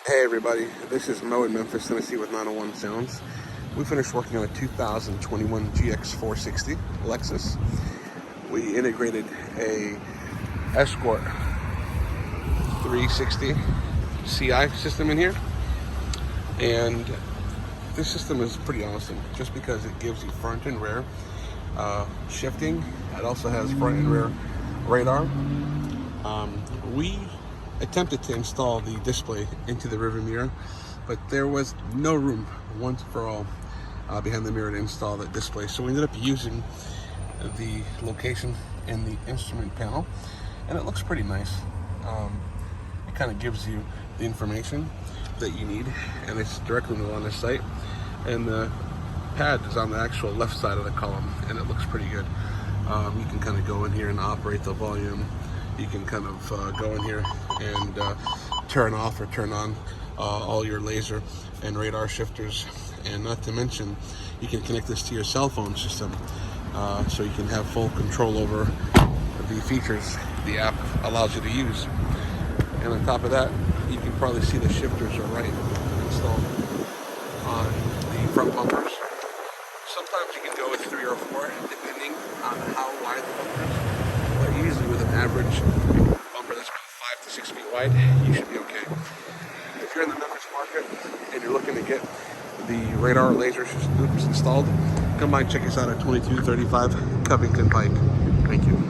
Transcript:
Hey everybody, this is Mo in Memphis, Tennessee with 901 Sounds. We finished working on a 2021 GX460 Lexus. We integrated a Escort 360 CI system in here, and this system is pretty awesome just because it gives you front and rear shifting. It also has front and rear radar. We attempted to install the display into the rearview mirror, but there was no room once for all behind the mirror to install that display. So we ended up using the location in the instrument panel, and it looks pretty nice. It kind of gives you the information that you need, and it's directly on the site. And the pad is on the actual left side of the column, and it looks pretty good. You can kind of go in here and operate the volume. You can kind of go in here and turn off or turn on all your laser and radar shifters. And not to mention, you can connect this to your cell phone system, so you can have full control over the features the app allows you to use. And on top of that, you can probably see the shifters are right installed on the front bumpers. Sometimes you can go with 3 or 4 depending on how wide the bumper is. But usually with an average bumper that's about 5 to 6 feet wide, you should be okay. If you're in the Memphis market and you're looking to get the radar laser loops installed, come by and check us out at 2235 Covington Pike. Thank you.